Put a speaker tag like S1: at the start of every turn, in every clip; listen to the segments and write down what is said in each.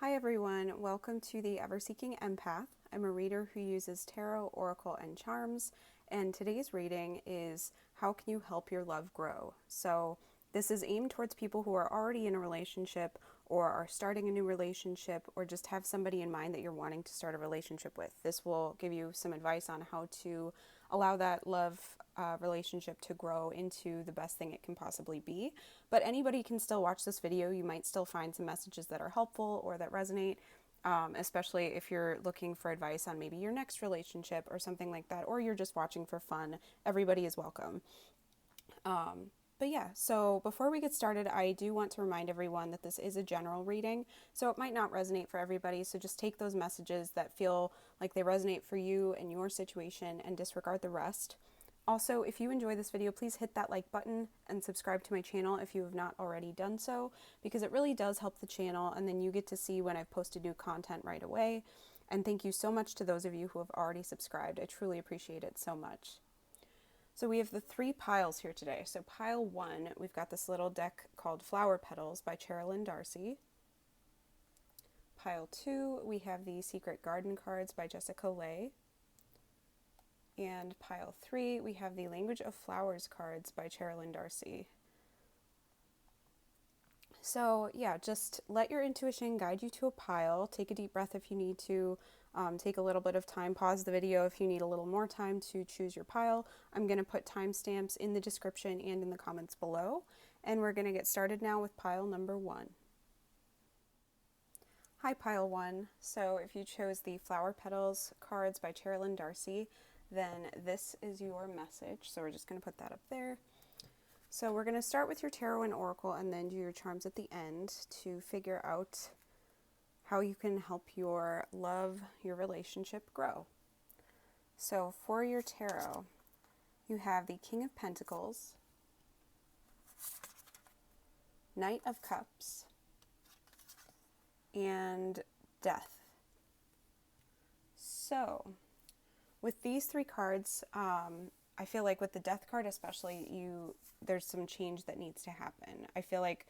S1: Hi everyone, welcome to the Ever-Seeking Empath. I'm a reader who uses tarot, oracle, and charms, and today's reading is How Can You Help Your Love Grow? So this is aimed towards people who are already in a relationship or are starting a new relationship or just have somebody in mind that you're wanting to start a relationship with. This will give you some advice on how to allow that love relationship to grow into the best thing it can possibly be. But anybody can still watch this video. You might still find some messages that are helpful or that resonate, especially if you're looking for advice on maybe your next relationship or something like that, or you're just watching for fun. Everybody is welcome. But yeah, so before we get started, I do want to remind everyone that this is a general reading, so it might not resonate for everybody, so just take those messages that feel like they resonate for you and your situation and disregard the rest. Also, if you enjoy this video, please hit that like button and subscribe to my channel if you have not already done so, because it really does help the channel, and then you get to see when I've posted new content right away. And thank you so much to those of you who have already subscribed. I truly appreciate it so much. So we have the three piles here today. So pile one, we've got this little deck called Flower Petals by Cheryl Darcy. Pile two, we have the Secret Garden cards by Jessica Lay. And pile three, we have the Language of Flowers cards by Cheryl Darcy. So yeah, just let your intuition guide you to a pile. Take a deep breath if you need to. Take a little bit of time. Pause the video if you need a little more time to choose your pile. I'm going to put timestamps in the description and in the comments below. And we're going to get started now with pile number one. Hi, pile one. So if you chose the Flower Petals cards by Cheryl Darcy, then this is your message. So we're just going to put that up there. So we're going to start with your tarot and oracle and then do your charms at the end to figure out how you can help your love, your relationship grow. So for your tarot, you have the King of Pentacles, Knight of Cups, and Death. So with these three cards, I feel like with the Death card especially, there's some change that needs to happen. I feel like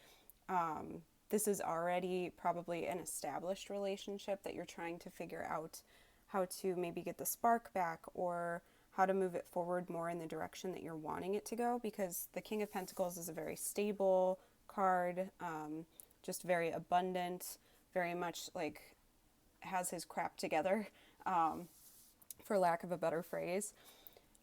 S1: this is already probably an established relationship that you're trying to figure out how to maybe get the spark back or how to move it forward more in the direction that you're wanting it to go, because the King of Pentacles is a very stable card, just very abundant, very much like has his crap together, for lack of a better phrase.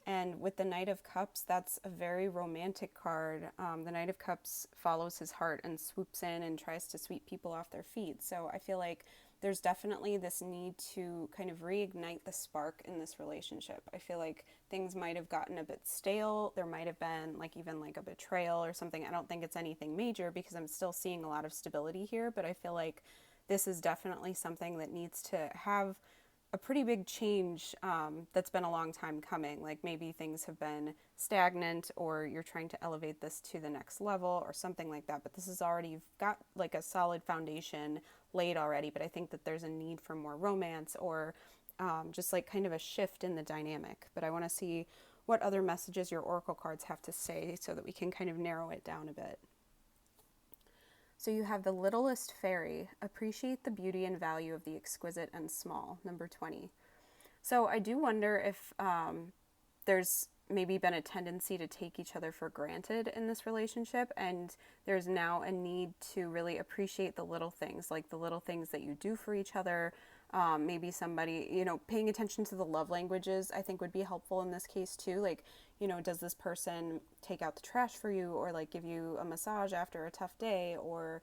S1: And with the Knight of Cups, that's a very romantic card. The Knight of Cups follows his heart and swoops in and tries to sweep people off their feet. So I feel like there's definitely this need to kind of reignite the spark in this relationship. I feel like things might have gotten a bit stale. There might have been even a betrayal or something. I don't think it's anything major because I'm still seeing a lot of stability here, but I feel like this is definitely something that needs to have a pretty big change, that's been a long time coming. Like maybe things have been stagnant or you're trying to elevate this to the next level or something like that. But this is already, you've got like a solid foundation laid already. But I think that there's a need for more romance or just like kind of a shift in the dynamic. But I want to see what other messages your oracle cards have to say so that we can kind of narrow it down a bit. So you have the littlest fairy, appreciate the beauty and value of the exquisite and small, number 20. So I do wonder if there's maybe been a tendency to take each other for granted in this relationship, and there's now a need to really appreciate the little things, like the little things that you do for each other. Maybe somebody, paying attention to the love languages, I think would be helpful in this case too. Like, does this person take out the trash for you, or like give you a massage after a tough day, or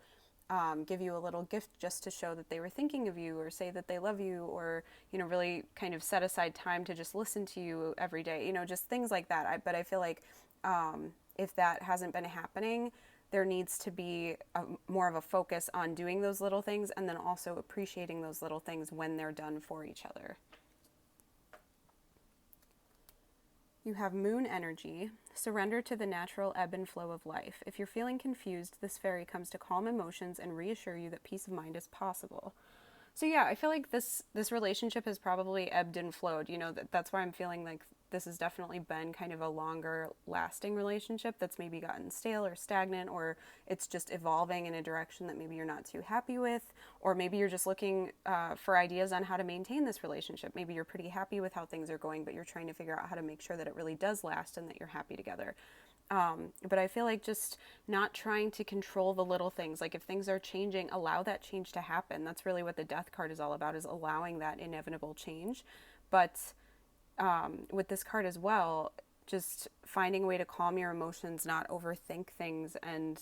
S1: give you a little gift just to show that they were thinking of you, or say that they love you, or, really kind of set aside time to just listen to you every day, just things like that. But I feel like if that hasn't been happening, there needs to be more of a focus on doing those little things and then also appreciating those little things when they're done for each other. You have moon energy. Surrender to the natural ebb and flow of life. If you're feeling confused, this fairy comes to calm emotions and reassure you that peace of mind is possible. So yeah, I feel like this relationship has probably ebbed and flowed. That's why I'm feeling like this has definitely been kind of a longer lasting relationship that's maybe gotten stale or stagnant, or it's just evolving in a direction that maybe you're not too happy with, or maybe you're just looking for ideas on how to maintain this relationship. Maybe you're pretty happy with how things are going, but you're trying to figure out how to make sure that it really does last and that you're happy together. But I feel like just not trying to control the little things. Like if things are changing, allow that change to happen. That's really what the death card is all about, is allowing that inevitable change. But with this card as well, just finding a way to calm your emotions, not overthink things, and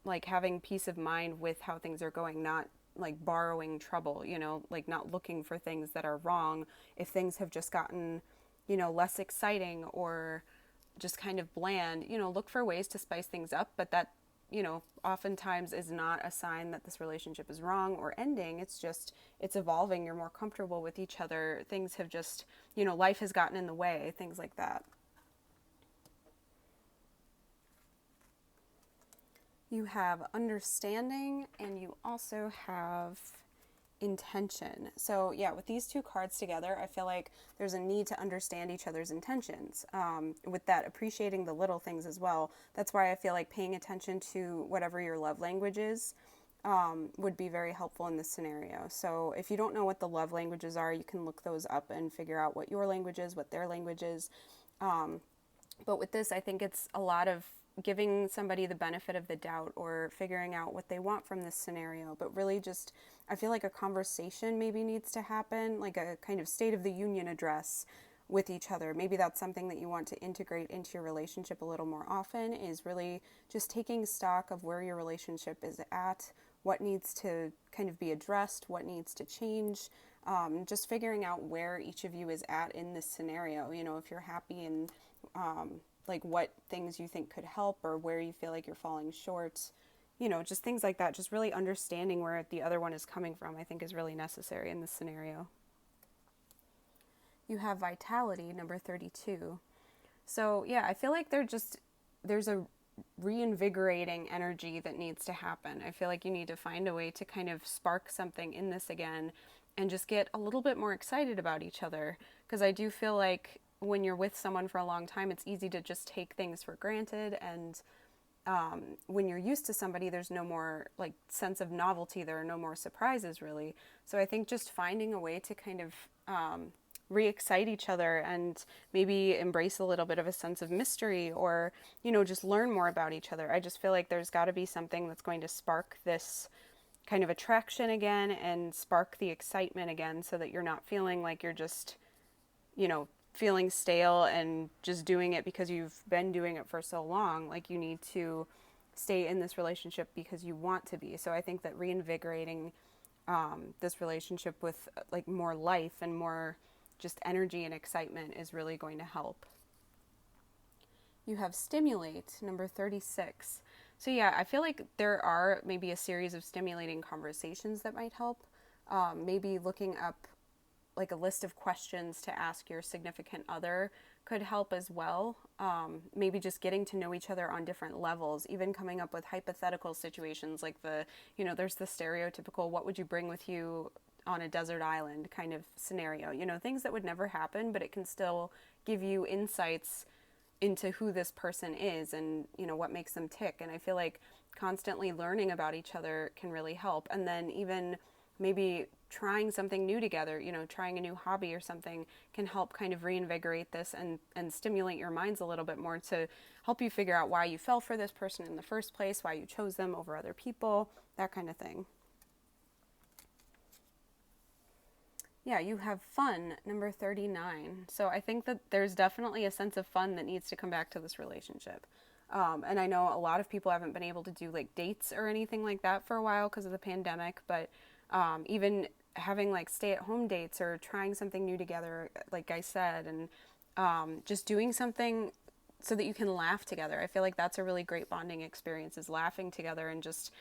S1: like having peace of mind with how things are going, not like borrowing trouble, like not looking for things that are wrong if things have just gotten, less exciting or just kind of bland. Look for ways to spice things up, but that, oftentimes is not a sign that this relationship is wrong or ending. It's just, it's evolving. You're more comfortable with each other. Things have just, life has gotten in the way, things like that. You have understanding, and you also have intention. So yeah, with these two cards together, I feel like there's a need to understand each other's intentions, with that appreciating the little things as well. That's why I feel like paying attention to whatever your love language is would be very helpful in this scenario. So if you don't know what the love languages are, you can look those up and figure out what your language is, what their language is. But with this, I think it's a lot of giving somebody the benefit of the doubt or figuring out what they want from this scenario, but really just, I feel like a conversation maybe needs to happen, like a kind of State of the Union address with each other. Maybe that's something that you want to integrate into your relationship a little more often, is really just taking stock of where your relationship is at, what needs to kind of be addressed, what needs to change, just figuring out where each of you is at in this scenario. If you're happy and like what things you think could help, or where you feel like you're falling short, just things like that. Just really understanding where the other one is coming from, I think, is really necessary in this scenario. You have vitality, number 32. So yeah, I feel like there's a reinvigorating energy that needs to happen. I feel like you need to find a way to kind of spark something in this again and just get a little bit more excited about each other. Because I do feel like when you're with someone for a long time, it's easy to just take things for granted, and when you're used to somebody, there's no more like sense of novelty. There are no more surprises, really. So I think just finding a way to kind of re-excite each other and maybe embrace a little bit of a sense of mystery, or just learn more about each other. I just feel like there's got to be something that's going to spark this kind of attraction again and spark the excitement again, so that you're not feeling like you're just feeling stale and just doing it because you've been doing it for so long. Like, you need to stay in this relationship because you want to be. So I think that reinvigorating this relationship with like more life and more just energy and excitement is really going to help. You have stimulate, number 36. So yeah, I feel like there are maybe a series of stimulating conversations that might help. Maybe looking up like a list of questions to ask your significant other could help as well. Maybe just getting to know each other on different levels, even coming up with hypothetical situations like there's the stereotypical, what would you bring with you on a desert island kind of scenario, things that would never happen, but it can still give you insights into who this person is and, what makes them tick. And I feel like constantly learning about each other can really help. And then even maybe trying something new together, trying a new hobby or something can help kind of reinvigorate this and stimulate your minds a little bit more to help you figure out why you fell for this person in the first place, why you chose them over other people, that kind of thing. Yeah, you have fun, number 39. So I think that there's definitely a sense of fun that needs to come back to this relationship. And I know a lot of people haven't been able to do like dates or anything like that for a while because of the pandemic, but even having like stay-at-home dates or trying something new together, like I said, and just doing something so that you can laugh together. I feel like that's a really great bonding experience, is laughing together and just,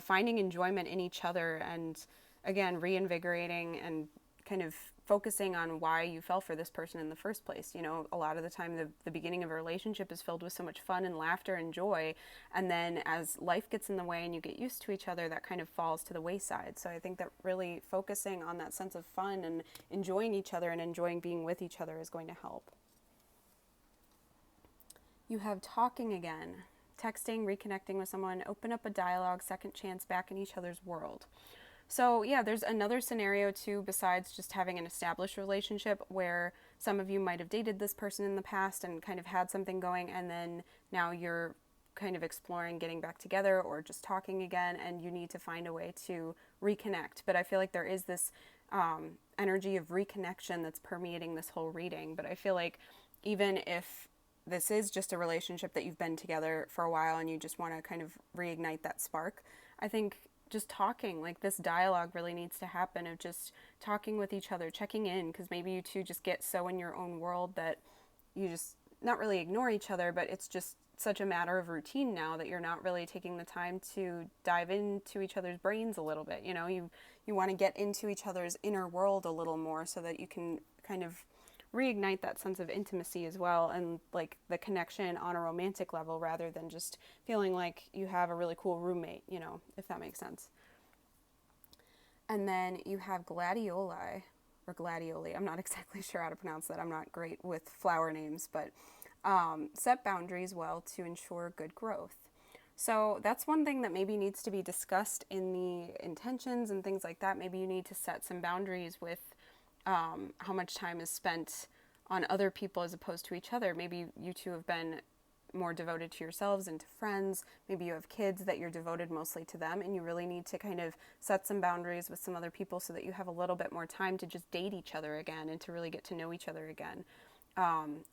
S1: finding enjoyment in each other, and again, reinvigorating and kind of focusing on why you fell for this person in the first place. A lot of the time the beginning of a relationship is filled with so much fun and laughter and joy, and then as life gets in the way and you get used to each other, that kind of falls to the wayside. So I think that really focusing on that sense of fun and enjoying each other and enjoying being with each other is going to help. You have talking again, texting, reconnecting with someone, open up a dialogue, second chance back in each other's world. So, yeah, there's another scenario too, besides just having an established relationship, where some of you might have dated this person in the past and kind of had something going, and then now you're kind of exploring getting back together or just talking again, and you need to find a way to reconnect. But I feel like there is this energy of reconnection that's permeating this whole reading. But I feel like even if this is just a relationship that you've been together for a while and you just want to kind of reignite that spark, I think just talking, like this dialogue really needs to happen, of just talking with each other, checking in, because maybe you two just get so in your own world that you just not really ignore each other, but it's just such a matter of routine now that you're not really taking the time to dive into each other's brains a little bit. You know, you want to get into each other's inner world a little more so that you can kind of reignite that sense of intimacy as well, and like the connection on a romantic level, rather than just feeling like you have a really cool roommate, you know, if that makes sense. And then you have gladioli, or gladioli. I'm not exactly sure how to pronounce that. I'm not great with flower names, but set boundaries well to ensure good growth. So that's one thing that maybe needs to be discussed in the intentions and things like that. Maybe you need to set some boundaries with how much time is spent on other people as opposed to each other. Maybe you two have been more devoted to yourselves and to friends. Maybe you have kids that you're devoted mostly to them, and you really need to kind of set some boundaries with some other people so that you have a little bit more time to just date each other again and to really get to know each other again.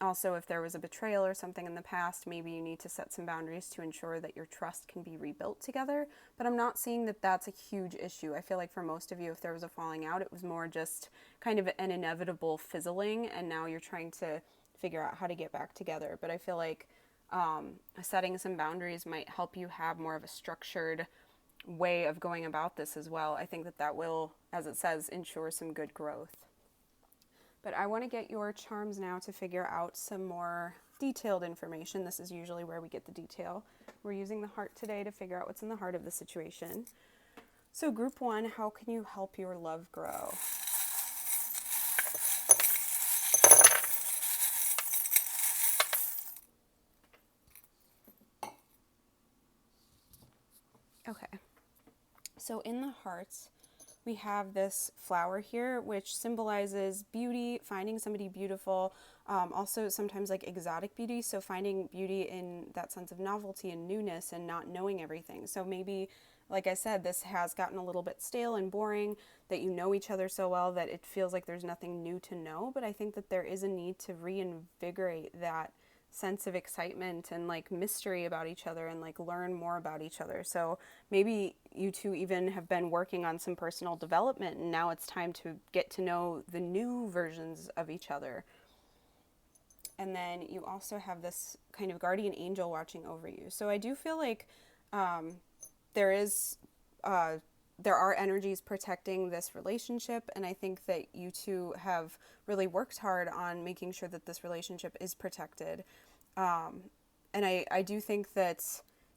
S1: Also, if there was a betrayal or something in the past, maybe you need to set some boundaries to ensure that your trust can be rebuilt together. But I'm not seeing that that's a huge issue. I feel like for most of you, if there was a falling out, it was more just kind of an inevitable fizzling, and now you're trying to figure out how to get back together. But I feel like setting some boundaries might help you have more of a structured way of going about this as well. I think that that will, as it says, ensure some good growth. But I want to get your charms now to figure out some more detailed information. This is usually where we get the detail. We're using the heart today to figure out what's in the heart of the situation. So group one, how can you help your love grow? Okay. So in the hearts, we have this flower here, which symbolizes beauty, finding somebody beautiful, also sometimes like exotic beauty, so finding beauty in that sense of novelty and newness and not knowing everything. So maybe, like I said, this has gotten a little bit stale and boring, that you know each other so well that it feels like there's nothing new to know, but I think that there is a need to reinvigorate that sense of excitement and like mystery about each other and like learn more about each other. So maybe you two even have been working on some personal development and now it's time to get to know the new versions of each other. And then you also have this kind of guardian angel watching over you. So I do feel like there is there are energies protecting this relationship, and I think that you two have really worked hard on making sure that this relationship is protected. And I do think that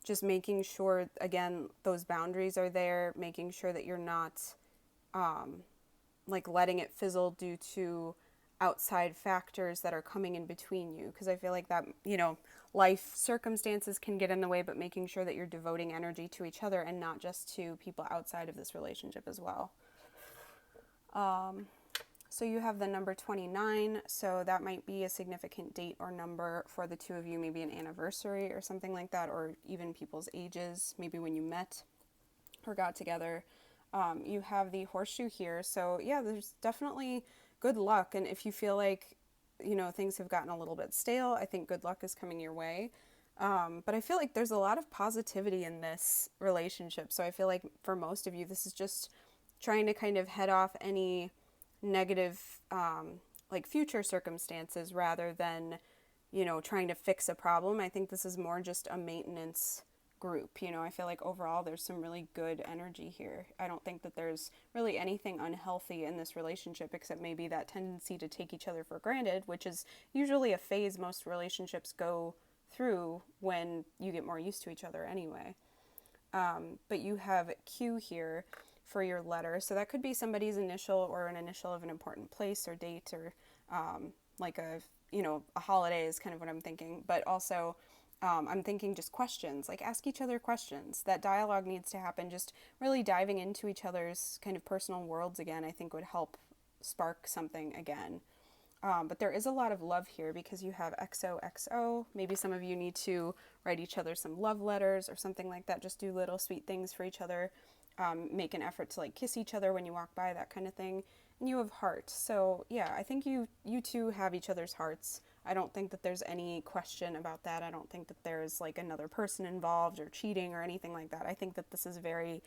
S1: just making sure, again, those boundaries are there, making sure that you're not like letting it fizzle due to outside factors that are coming in between you, because I feel like that, you know, life circumstances can get in the way, but making sure that you're devoting energy to each other and not just to people outside of this relationship as well. So you have the number 29, so that might be a significant date or number for the two of you, maybe an anniversary or something like that, or even people's ages, maybe when you met or got together. You have the horseshoe here, so yeah, there's definitely good luck, and if you feel like, you know, things have gotten a little bit stale, I think good luck is coming your way. But I feel like there's a lot of positivity in this relationship, so I feel like for most of you, this is just trying to kind of head off any negative, like future circumstances rather than, you know, trying to fix a problem. I think this is more just a maintenance group. You know, I feel like overall there's some really good energy here. I don't think that there's really anything unhealthy in this relationship except maybe that tendency to take each other for granted, which is usually a phase most relationships go through when you get more used to each other anyway. But you have Q here for your letter, so that could be somebody's initial or an initial of an important place or date, or like a a holiday is kind of what I'm thinking, but also I'm thinking just questions, like ask each other questions. That dialogue needs to happen. Just really diving into each other's kind of personal worlds again, I think would help spark something again. But there is a lot of love here because you have XOXO. Maybe some of you need to write each other some love letters or something like that. Just do little sweet things for each other. Make an effort to like kiss each other when you walk by, that kind of thing. And you have heart. So yeah, I think you two have each other's hearts. I don't think that there's any question about that. I don't think that there's like another person involved or cheating or anything like that. I think that this is a very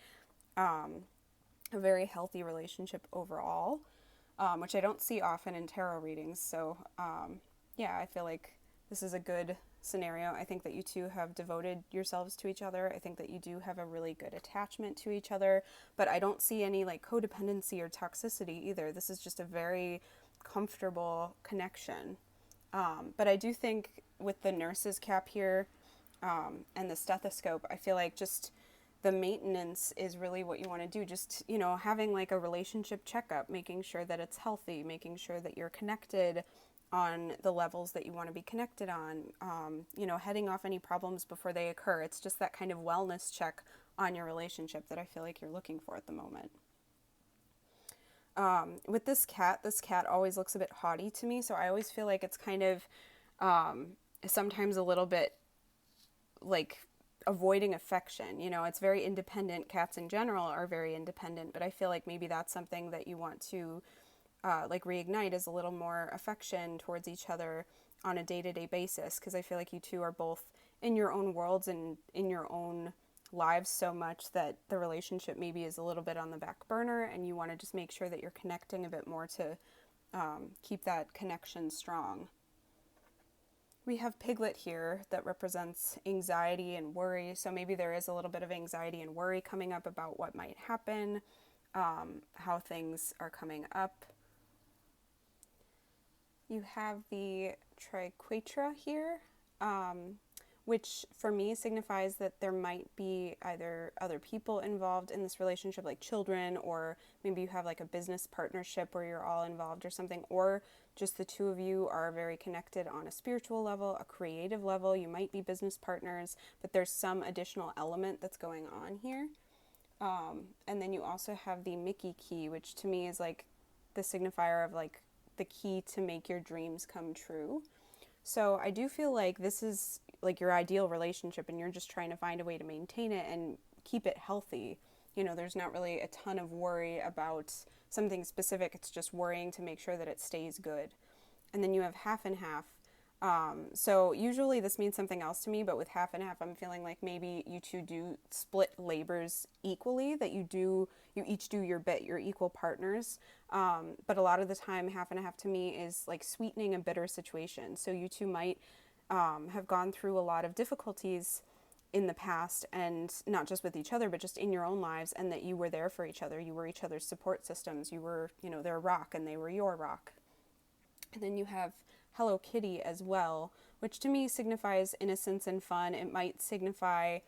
S1: healthy relationship overall. Which I don't see often in tarot readings. So, yeah, I feel like this is a good scenario. I think that you two have devoted yourselves to each other. I think that you do have a really good attachment to each other, but I don't see any like codependency or toxicity either. This is just a very comfortable connection. But I do think with the nurse's cap here and the stethoscope, I feel like just the maintenance is really what you want to do. Just, having like a relationship checkup, making sure that it's healthy, making sure that you're connected on the levels that you want to be connected on, heading off any problems before they occur. It's just that kind of wellness check on your relationship that I feel like you're looking for at the moment. With this cat always looks a bit haughty to me, so I always feel like it's kind of sometimes a little bit like avoiding affection. It's very independent. Cats in general are very independent, but I feel like maybe that's something that you want to reignite, is a little more affection towards each other on a day-to-day basis, because I feel like you two are both in your own worlds and in your own lives so much that the relationship maybe is a little bit on the back burner, and you want to just make sure that you're connecting a bit more to keep that connection strong. We have Piglet here that represents anxiety and worry, so maybe there is a little bit of anxiety and worry coming up about what might happen, how things are coming up. You have the Triquetra here, which for me signifies that there might be either other people involved in this relationship, like children, or maybe you have like a business partnership where you're all involved or something, or just the two of you are very connected on a spiritual level, a creative level. You might be business partners, but there's some additional element that's going on here. And then you also have the Mickey key, which to me is like the signifier of like the key to make your dreams come true. So I do feel like this is like your ideal relationship, and you're just trying to find a way to maintain it and keep it healthy. There's not really a ton of worry about something specific. It's just worrying to make sure that it stays good. And then you have half and half. So usually this means something else to me, but with half and half, I'm feeling like maybe you two do split labors equally, that you each do your bit, you're equal partners. But a lot of the time, half and half to me is like sweetening a bitter situation. So you two might have gone through a lot of difficulties in the past, and not just with each other, but just in your own lives, and that you were there for each other. You were each other's support systems. You were, their rock, and they were your rock. And then you have Hello Kitty as well, which to me signifies innocence and fun. It might signify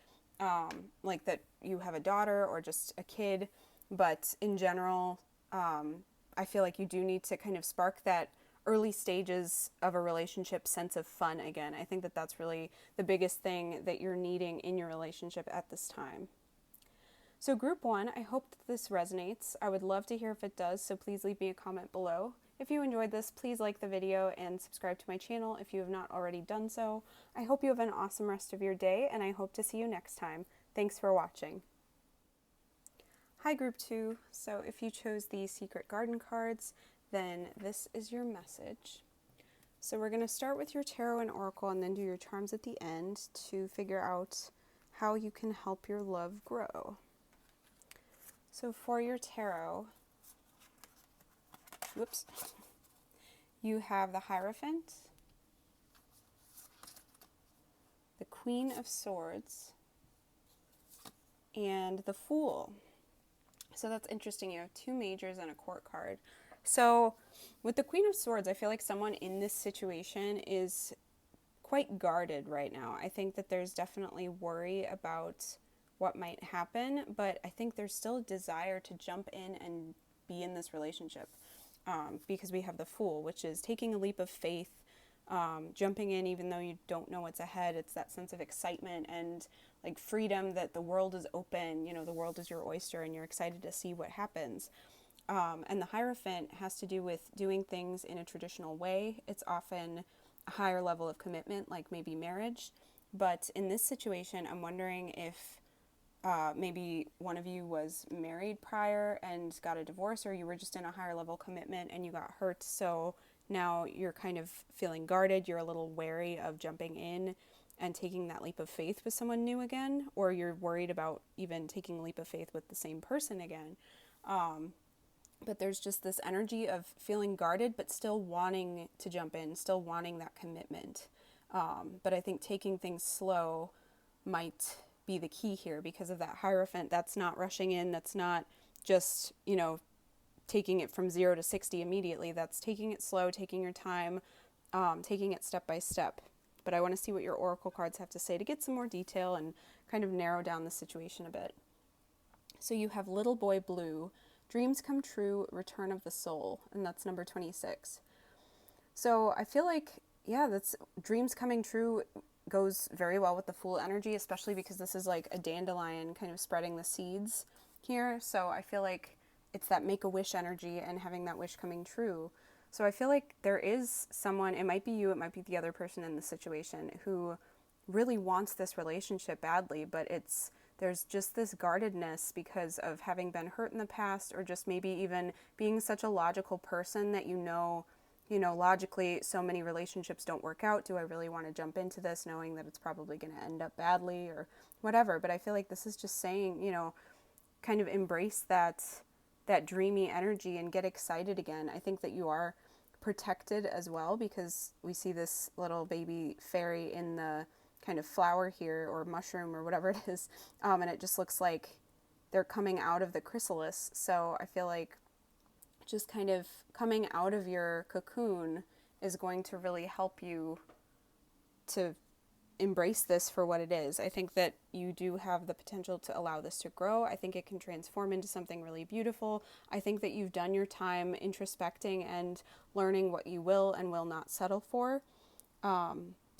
S1: like that you have a daughter or just a kid, but in general, I feel like you do need to kind of spark that early stages of a relationship sense of fun again. I think that that's really the biggest thing that you're needing in your relationship at this time. So group 1, I hope that this resonates. I would love to hear if it does, so please leave me a comment below. If you enjoyed this, please like the video and subscribe to my channel if you have not already done so. I hope you have an awesome rest of your day, and I hope to see you next time. Thanks for watching. Hi group 2, so if you chose the Secret Garden cards, then this is your message. So we're going to start with your tarot and oracle and then do your charms at the end to figure out how you can help your love grow. So for your tarot, you have the Hierophant, the Queen of Swords, and the Fool. So that's interesting. You have 2 majors and a court card. So with the Queen of Swords, I feel like someone in this situation is quite guarded right now. I think that there's definitely worry about what might happen, but I think there's still a desire to jump in and be in this relationship, because we have the Fool, which is taking a leap of faith, jumping in even though you don't know what's ahead. It's that sense of excitement and like freedom, that the world is open, you know, the world is your oyster and you're excited to see what happens. And the Hierophant has to do with doing things in a traditional way. It's often a higher level of commitment, like maybe marriage. But in this situation, I'm wondering if maybe one of you was married prior and got a divorce, or you were just in a higher level commitment and you got hurt. So now you're kind of feeling guarded. You're a little wary of jumping in and taking that leap of faith with someone new again, or you're worried about even taking a leap of faith with the same person again. But there's just this energy of feeling guarded, but still wanting to jump in, still wanting that commitment. But I think taking things slow might be the key here because of that Hierophant. That's not rushing in. That's not just, you know, taking it from 0 to 60 immediately. That's taking it slow, taking your time, taking it step by step. But I want to see what your oracle cards have to say to get some more detail and kind of narrow down the situation a bit. So you have Little Boy Blue, Dreams Come True, Return of the Soul, and that's number 26. So I feel like, yeah, that's dreams coming true goes very well with the Fool energy, especially because this is like a dandelion kind of spreading the seeds here. So I feel like it's that Make-A-Wish energy and having that wish coming true. So I feel like there is someone, it might be you, it might be the other person in the situation, who really wants this relationship badly, but there's just this guardedness because of having been hurt in the past, or just maybe even being such a logical person that you know, logically so many relationships don't work out. Do I really want to jump into this knowing that it's probably going to end up badly or whatever? But I feel like this is just saying, kind of embrace that dreamy energy and get excited again. I think that you are protected as well because we see this little baby fairy in the kind of flower here, or mushroom, or whatever it is, and it just looks like they're coming out of the chrysalis. So I feel like just kind of coming out of your cocoon is going to really help you to embrace this for what it is. I think that you do have the potential to allow this to grow. I think it can transform into something really beautiful. I think that you've done your time introspecting and learning what you will and will not settle for.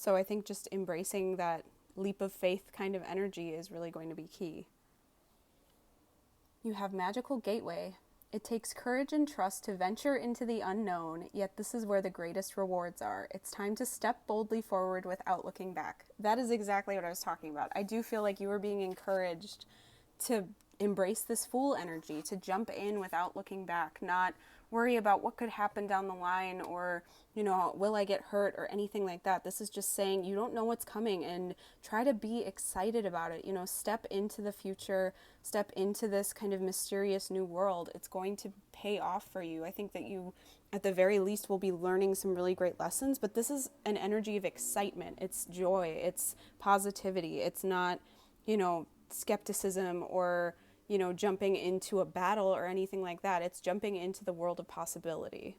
S1: So I think just embracing that leap of faith kind of energy is really going to be key. You have Magickal Gateway. It takes courage and trust to venture into the unknown, yet this is where the greatest rewards are. It's time to step boldly forward without looking back. That is exactly what I was talking about. I do feel like you are being encouraged to embrace this Fool energy, to jump in without looking back, not worry about what could happen down the line, or, will I get hurt or anything like that. This is just saying you don't know what's coming and try to be excited about it. Step into the future, step into this kind of mysterious new world. It's going to pay off for you. I think that you, at the very least, will be learning some really great lessons, but this is an energy of excitement. It's joy. It's positivity. It's not, skepticism or, jumping into a battle or anything like that. It's jumping into the world of possibility.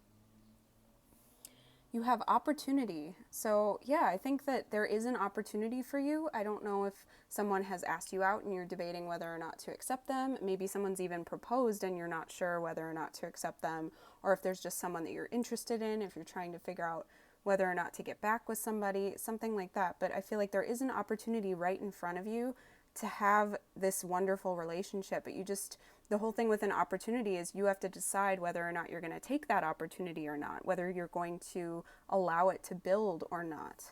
S1: You have opportunity. So yeah, I think that there is an opportunity for you. I don't know if someone has asked you out and you're debating whether or not to accept them. Maybe someone's even proposed and you're not sure whether or not to accept them, or if there's just someone that you're interested in, if you're trying to figure out whether or not to get back with somebody, something like that. But I feel like there is an opportunity right in front of you to have this wonderful relationship, but the whole thing with an opportunity is you have to decide whether or not you're going to take that opportunity or not, whether you're going to allow it to build or not.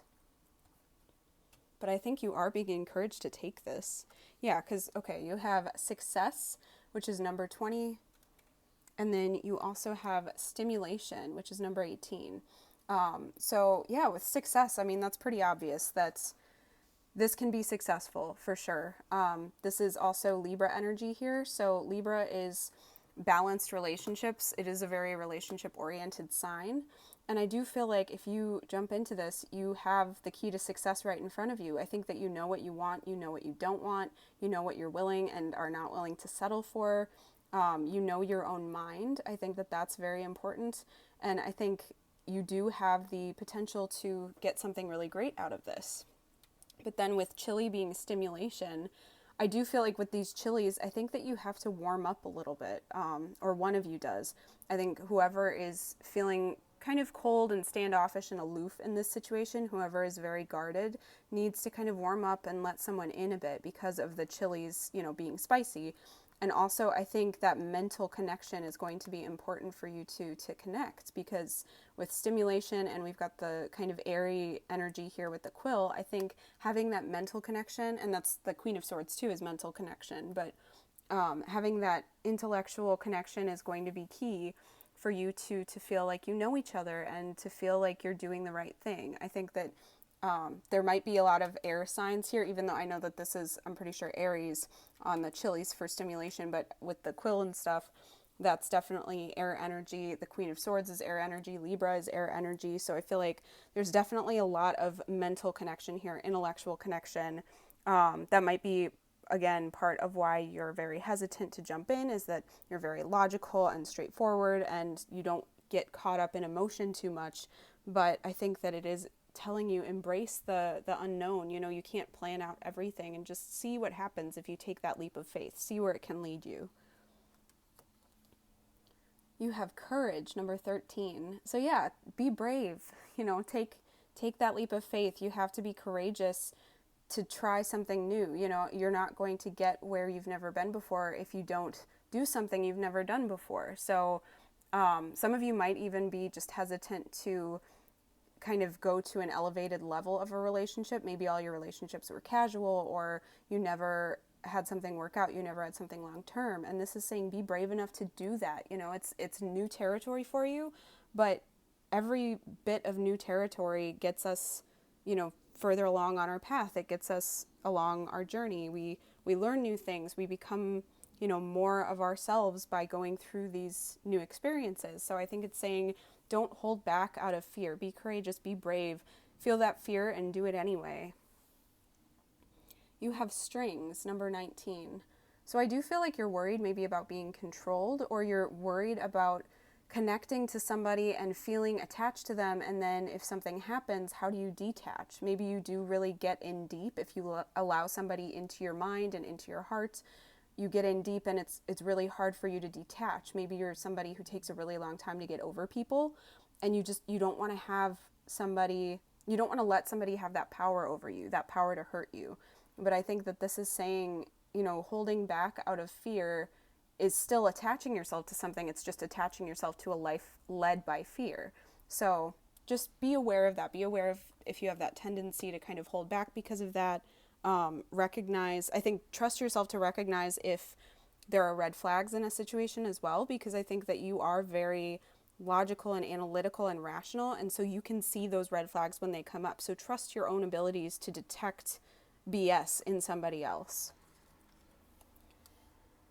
S1: But I think you are being encouraged to take this. Yeah, because, you have Success, which is number 20, and then you also have Stimulation, which is number 18. So yeah, with Success, that's pretty obvious that this can be successful for sure. This is also Libra energy here. So Libra is balanced relationships. It is a very relationship-oriented sign. And I do feel like if you jump into this, you have the key to success right in front of you. I think that you know what you want, you know what you don't want, you know what you're willing and are not willing to settle for. You know your own mind. I think that that's very important. And I think you do have the potential to get something really great out of this. But then with chili being stimulation, I do feel like with these chilies, I think that you have to warm up a little bit, or one of you does. I think whoever is feeling kind of cold and standoffish and aloof in this situation, whoever is very guarded, needs to kind of warm up and let someone in a bit because of the chilies, being spicy. And also, I think that mental connection is going to be important for you to connect, because with stimulation, and we've got the kind of airy energy here with the quill, I think having that mental connection, and that's the Queen of Swords too, is mental connection, but having that intellectual connection is going to be key for you to feel like you know each other and to feel like you're doing the right thing. I think that there might be a lot of air signs here, even though I know that this is, I'm pretty sure, Aries on the chilies for stimulation, but with the quill and stuff, that's definitely air energy. The Queen of Swords is air energy. Libra is air energy. So I feel like there's definitely a lot of mental connection here, intellectual connection. That might be, again, part of why you're very hesitant to jump in, is that you're very logical and straightforward and you don't get caught up in emotion too much. But I think that it is telling you, embrace the unknown. You can't plan out everything, and just see what happens if you take that leap of faith. See where it can lead you. You have courage, number 13. So yeah, be brave. Take that leap of faith. You have to be courageous to try something new. You're not going to get where you've never been before if you don't do something you've never done before. So some of you might even be just hesitant to kind of go to an elevated level of a relationship. Maybe all your relationships were casual, or you never had something work out, you never had something long term. And this is saying be brave enough to do that. It's new territory for you, but every bit of new territory gets us, further along on our path. It gets us along our journey. We learn new things. We become, more of ourselves by going through these new experiences. So I think it's saying, don't hold back out of fear. Be courageous, be brave, feel that fear and do it anyway. You have strings, number 19. So I do feel like you're worried maybe about being controlled, or you're worried about connecting to somebody and feeling attached to them, and then if something happens, how do you detach? Maybe you do really get in deep if you allow somebody into your mind and into your heart. You get in deep and it's really hard for you to detach. Maybe you're somebody who takes a really long time to get over people, and you don't want to have somebody, you don't want to let somebody have that power over you, that power to hurt you. But I think that this is saying, holding back out of fear is still attaching yourself to something. It's just attaching yourself to a life led by fear. So just be aware of that. Be aware of if you have that tendency to kind of hold back because of that. Trust yourself to recognize if there are red flags in a situation as well, because I think that you are very logical and analytical and rational, and so you can see those red flags when they come up. So trust your own abilities to detect BS in somebody else.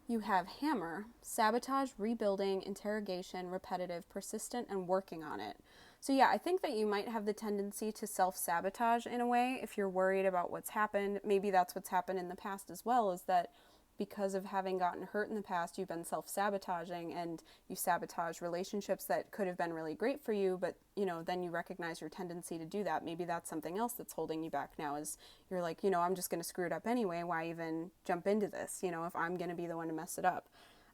S1: You have hammer, sabotage, rebuilding, interrogation, repetitive, persistent, and working on it. So yeah, I think that you might have the tendency to self-sabotage in a way if you're worried about what's happened. Maybe that's what's happened in the past as well, is that because of having gotten hurt in the past, you've been self-sabotaging, and you sabotage relationships that could have been really great for you, but then you recognize your tendency to do that. Maybe that's something else that's holding you back now, is you're like, I'm just going to screw it up anyway. Why even jump into this, if I'm going to be the one to mess it up?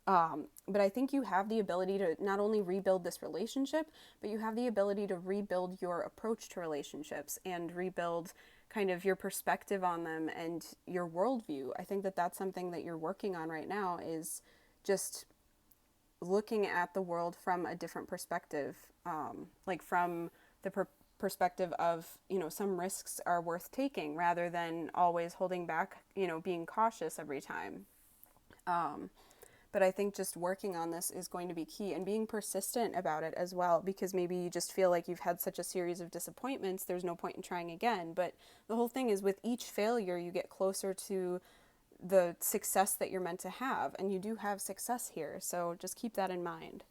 S1: But I think you have the ability to not only rebuild this relationship, but you have the ability to rebuild your approach to relationships and rebuild kind of your perspective on them and your worldview. I think that that's something that you're working on right now, is just looking at the world from a different perspective, like from the perspective of, some risks are worth taking rather than always holding back, being cautious every time. But I think just working on this is going to be key, and being persistent about it as well, because maybe you just feel like you've had such a series of disappointments, there's no point in trying again. But the whole thing is, with each failure, you get closer to the success that you're meant to have, and you do have success here. So just keep that in mind.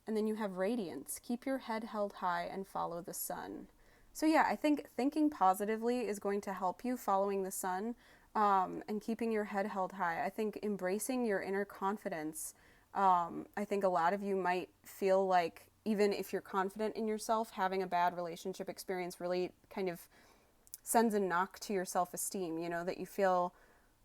S1: And then you have radiance. Keep your head held high and follow the sun. So yeah, I think thinking positively is going to help you, following the sun. And keeping your head held high. I think embracing your inner confidence. I think a lot of you might feel like, even if you're confident in yourself, having a bad relationship experience really kind of sends a knock to your self-esteem, that you feel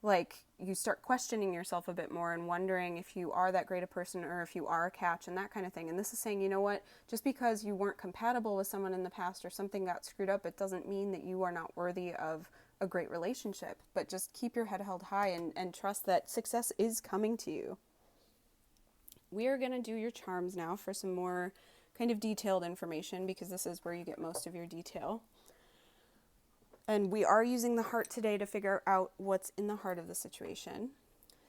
S1: like you start questioning yourself a bit more and wondering if you are that great a person or if you are a catch and that kind of thing. And this is saying, you know what, just because you weren't compatible with someone in the past or something got screwed up, it doesn't mean that you are not worthy of a great relationship. But just keep your head held high and trust that success is coming to you. We are going to do your charms now for some more kind of detailed information, because this is where you get most of your detail. And we are using the heart today to figure out what's in the heart of the situation.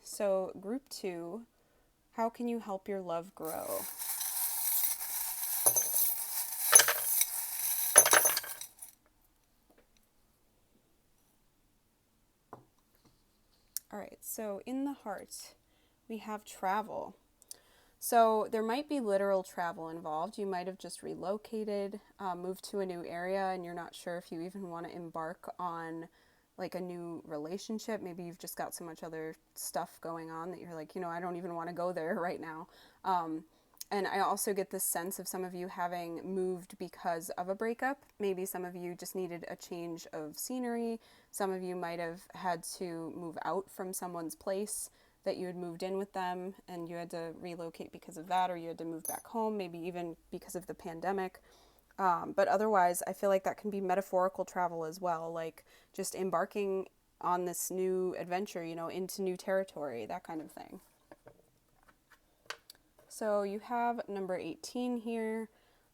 S1: So group 2, how can you help your love grow? All right, so in the heart, we have travel. So there might be literal travel involved. You might have just relocated, moved to a new area, and you're not sure if you even want to embark on like a new relationship. Maybe you've just got so much other stuff going on that you're like, I don't even want to go there right now. And I also get this sense of some of you having moved because of a breakup. Maybe some of you just needed a change of scenery. Some of you might have had to move out from someone's place that you had moved in with them and you had to relocate because of that, or you had to move back home, maybe even because of the pandemic. But otherwise, I feel like that can be metaphorical travel as well, like just embarking on this new adventure, into new territory, that kind of thing. So you have number 18 here.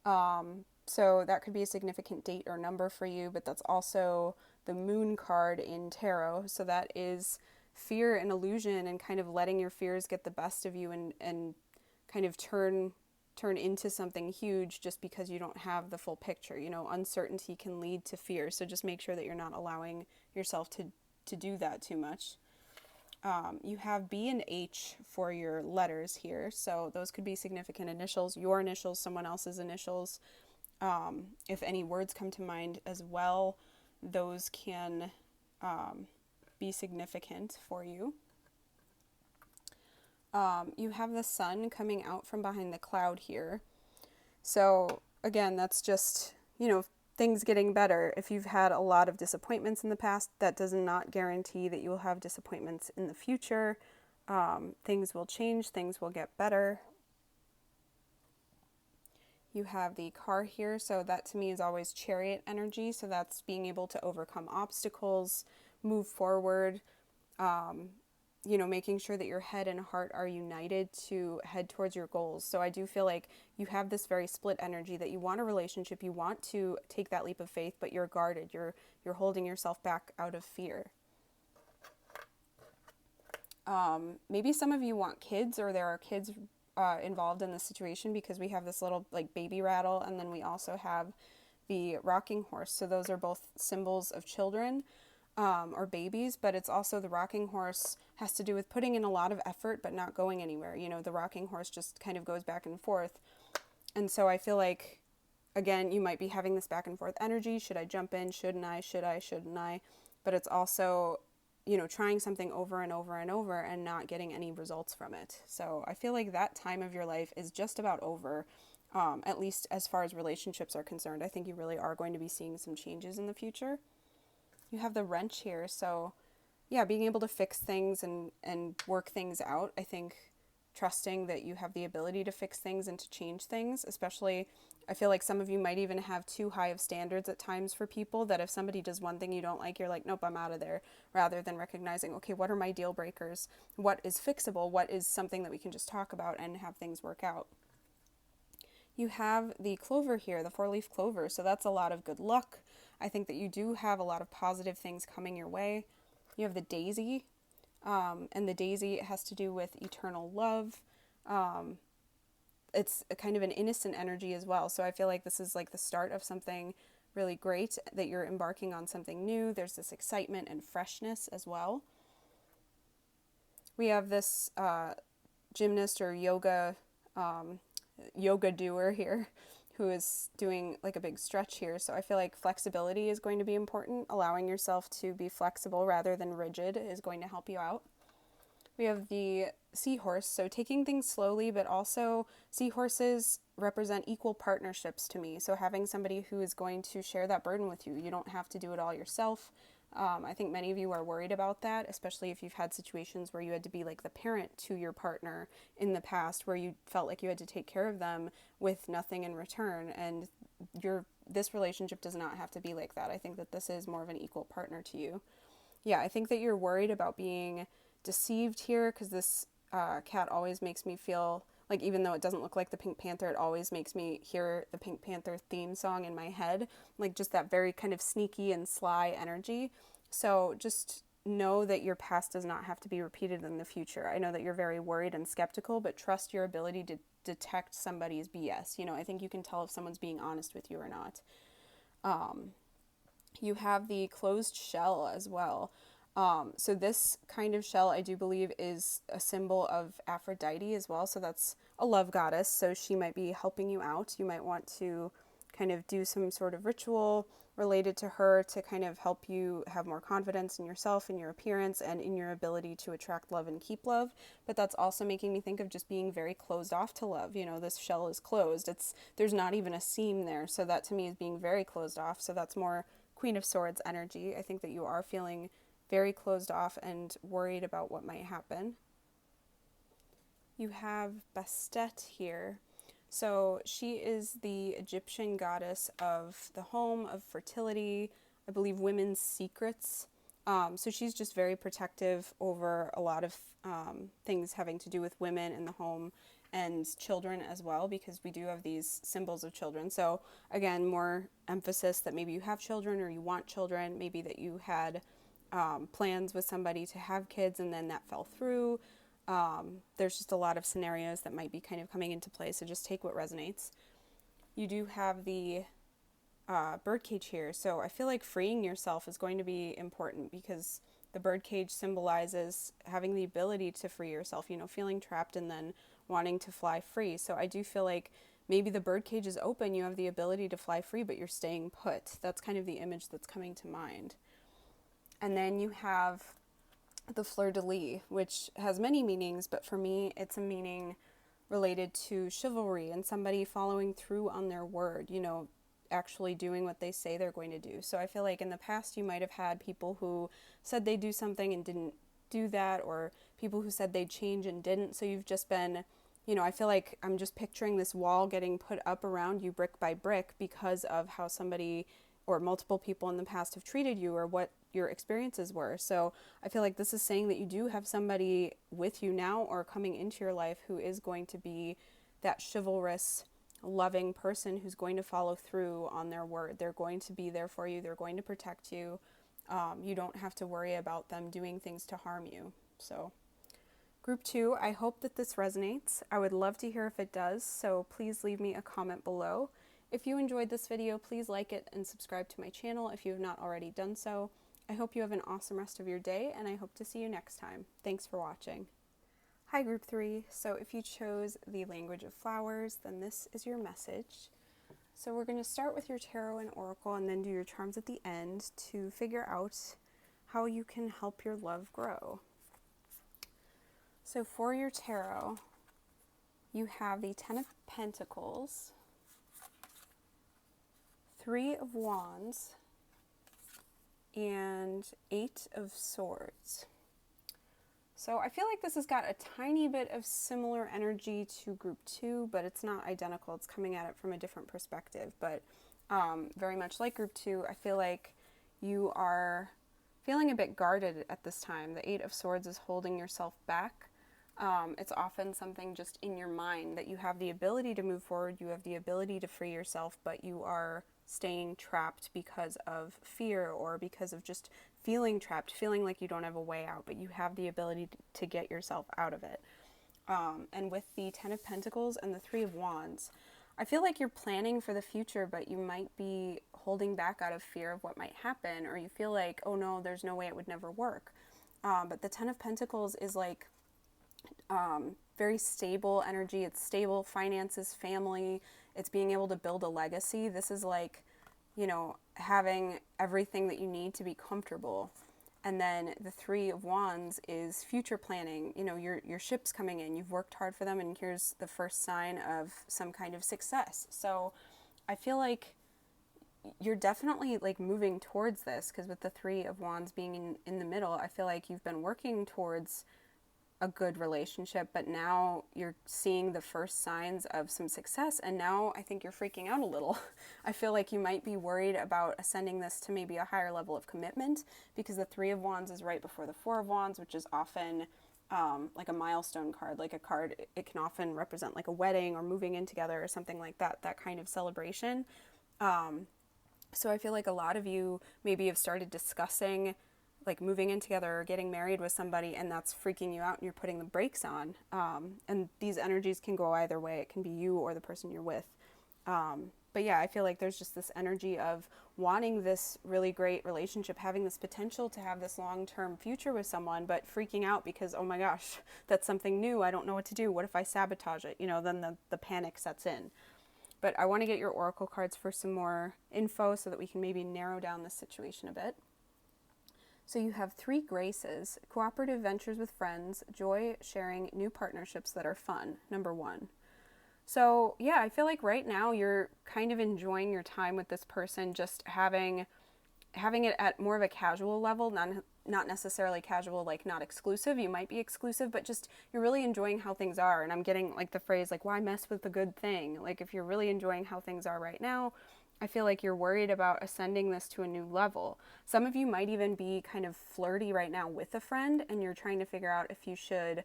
S1: So that could be a significant date or number for you, but that's also the moon card in tarot. So that is fear and illusion and kind of letting your fears get the best of you and kind of turn into something huge just because you don't have the full picture. Uncertainty can lead to fear. So just make sure that you're not allowing yourself to do that too much. You have B and H for your letters here. So those could be significant initials, your initials, someone else's initials. If any words come to mind as well, those can be significant for you. You have the sun coming out from behind the cloud here. So again, that's just, things getting better. If you've had a lot of disappointments in the past, that does not guarantee that you will have disappointments in the future. Things will change, things will get better. You have the car here, so that to me is always chariot energy. So that's being able to overcome obstacles, move forward, making sure that your head and heart are united to head towards your goals. So I do feel like you have this very split energy that you want a relationship, you want to take that leap of faith, but you're guarded, you're holding yourself back out of fear. Maybe some of you want kids, or there are kids involved in this situation, because we have this little like baby rattle, and then we also have the rocking horse. So those are both symbols of children or babies, but it's also the rocking horse has to do with putting in a lot of effort but not going anywhere. The rocking horse just kind of goes back and forth. And so I feel like, again, you might be having this back and forth energy. Should I jump in? Shouldn't I? Shouldn't I? But it's also, trying something over and over and over and not getting any results from it. So I feel like that time of your life is just about over, at least as far as relationships are concerned. I think you really are going to be seeing some changes in the future. You have the wrench here, so yeah, being able to fix things and work things out. I think trusting that you have the ability to fix things and to change things, especially I feel like some of you might even have too high of standards at times for people, that if somebody does one thing you don't like, you're like, nope, I'm out of there, rather than recognizing, okay, what are my deal breakers? What is fixable? What is something that we can just talk about and have things work out? You have the clover here, the 4-leaf clover, so that's a lot of good luck. I think that you do have a lot of positive things coming your way. You have the daisy, and the daisy has to do with eternal love. It's a kind of an innocent energy as well, so I feel like this is like the start of something really great, that you're embarking on something new. There's this excitement and freshness as well. We have this gymnast or yoga doer here who is doing like a big stretch here. So I feel like flexibility is going to be important. Allowing yourself to be flexible rather than rigid is going to help you out. We have the seahorse, so taking things slowly, but also seahorses represent equal partnerships to me. So having somebody who is going to share that burden with you. You don't have to do it all yourself. I think many of you are worried about that, especially if you've had situations where you had to be like the parent to your partner in the past, where you felt like you had to take care of them with nothing in return. And this relationship does not have to be like that. I think that this is more of an equal partner to you. Yeah, I think that you're worried about being deceived here, because this cat always makes me feel like, even though it doesn't look like the Pink Panther, it always makes me hear the Pink Panther theme song in my head, like just that very kind of sneaky and sly energy. So just know that your past does not have to be repeated in the future. I know that you're very worried and skeptical, but trust your ability to detect somebody's BS. You know, I think you can tell if someone's being honest with you or not. You have the closed shell as well. So this kind of shell, I do believe, is a symbol of Aphrodite as well. So that's a love goddess. So she might be helping you out. You might want to kind of do some sort of ritual related to her to kind of help you have more confidence in yourself, in your appearance, and in your ability to attract love and keep love. But that's also making me think of just being very closed off to love. You know, this shell is closed. There's not even a seam there. So that to me is being very closed off. So that's more Queen of Swords energy. I think that you are feeling very closed off and worried about what might happen. You have Bastet here. So she is the Egyptian goddess of the home, of fertility, I believe women's secrets. So she's just very protective over a lot of things having to do with women in the home and children as well, because we do have these symbols of children. So again, more emphasis that maybe you have children or you want children, maybe that you had plans with somebody to have kids and then that fell through. There's just a lot of scenarios that might be kind of coming into play, so just take what resonates. You do have the birdcage here, so I feel like freeing yourself is going to be important, because the birdcage symbolizes having the ability to free yourself, you know, feeling trapped and then wanting to fly free. So I do feel like maybe the birdcage is open, you have the ability to fly free, but you're staying put. That's kind of the image that's coming to mind. And then you have the fleur-de-lis, which has many meanings, but for me, it's a meaning related to chivalry and somebody following through on their word, you know, actually doing what they say they're going to do. So I feel like in the past, you might have had people who said they'd do something and didn't do that, or people who said they'd change and didn't. So you've just been, you know, I feel like I'm just picturing this wall getting put up around you brick by brick because of how somebody or multiple people in the past have treated you or what your experiences were. So I feel like this is saying that you do have somebody with you now or coming into your life who is going to be that chivalrous, loving person who's going to follow through on their word. They're going to be there for you. They're going to protect you. You don't have to worry about them doing things to harm you. So Group 2, I hope that this resonates. I would love to hear if it does, so please leave me a comment below. If you enjoyed this video, please like it and subscribe to my channel if you have not already done so. I hope you have an awesome rest of your day, and I hope to see you next time. Thanks for watching. Hi Group 3, so if you chose the language of flowers, then this is your message. So we're going to start with your tarot and oracle and then do your charms at the end to figure out how you can help your love grow. So for your tarot, you have the Ten of Pentacles, Three of Wands, and Eight of Swords. So I feel like this has got a tiny bit of similar energy to Group 2, but it's not identical. It's coming at it from a different perspective. But very much like Group 2, I feel like you are feeling a bit guarded at this time. The Eight of Swords is holding yourself back. It's often something just in your mind that you have the ability to move forward, you have the ability to free yourself, but you are staying trapped because of fear or because of just feeling trapped, feeling like you don't have a way out, but you have the ability to get yourself out of it. And with the Ten of Pentacles and the Three of Wands, I feel like you're planning for the future, but you might be holding back out of fear of what might happen, or you feel like, oh no, there's no way, it would never work. But the Ten of Pentacles is like very stable energy. It's stable finances, family. It's being able to build a legacy. This is like, you know, having everything that you need to be comfortable. And then the Three of Wands is future planning. You know, your ship's coming in. You've worked hard for them, and here's the first sign of some kind of success. So I feel like you're definitely like moving towards this, because with the Three of Wands being in the middle, I feel like you've been working towards a good relationship, but now you're seeing the first signs of some success, and now I think you're freaking out a little. I feel like you might be worried about ascending this to maybe a higher level of commitment, because the Three of Wands is right before the Four of Wands, which is often like a milestone card, like a card, it can often represent like a wedding or moving in together or something like that, that kind of celebration. So I feel like a lot of you maybe have started discussing like moving in together or getting married with somebody, and that's freaking you out and you're putting the brakes on. And these energies can go either way. It can be you or the person you're with. But yeah, I feel like there's just this energy of wanting this really great relationship, having this potential to have this long-term future with someone, but freaking out because, oh my gosh, that's something new. I don't know what to do. What if I sabotage it? You know, then the panic sets in. But I want to get your oracle cards for some more info so that we can maybe narrow down this situation a bit. So you have 3 graces: cooperative ventures with friends, joy sharing new partnerships that are fun, number 1. So yeah, I feel like right now you're kind of enjoying your time with this person, just having it at more of a casual level, not necessarily casual, like not exclusive. You might be exclusive, but just you're really enjoying how things are. And I'm getting like the phrase like, why mess with the good thing? Like if you're really enjoying how things are right now, I feel like you're worried about ascending this to a new level. Some of you might even be kind of flirty right now with a friend, and you're trying to figure out if you should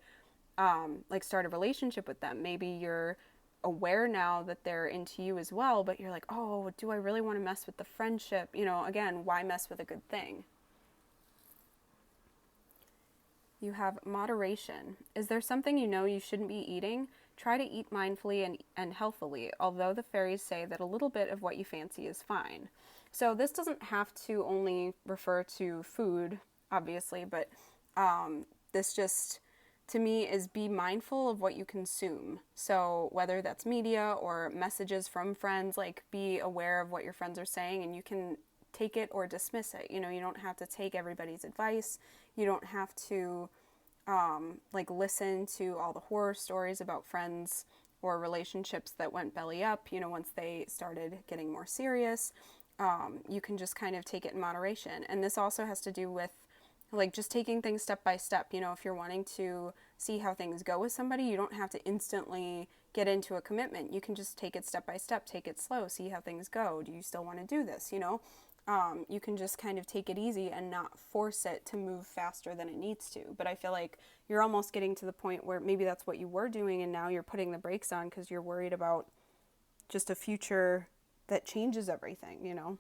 S1: like start a relationship with them. Maybe you're aware now that they're into you as well, but you're like, oh, do I really want to mess with the friendship? You know, again, why mess with a good thing? You have moderation. Is there something you know you shouldn't be eating? Try to eat mindfully and healthily, although the fairies say that a little bit of what you fancy is fine. So this doesn't have to only refer to food, obviously, but this just, to me, is be mindful of what you consume. So whether that's media or messages from friends, like be aware of what your friends are saying, and you can take it or dismiss it. You know, you don't have to take everybody's advice. You don't have to like listen to all the horror stories about friends or relationships that went belly up, you know, once they started getting more serious. You can just kind of take it in moderation. And this also has to do with like just taking things step by step. You know, if you're wanting to see how things go with somebody, you don't have to instantly get into a commitment. You can just take it step by step, take it slow, see how things go. Do you still want to do this? You know, you can just kind of take it easy and not force it to move faster than it needs to. But I feel like you're almost getting to the point where maybe that's what you were doing, and now you're putting the brakes on because you're worried about just a future that changes everything, you know.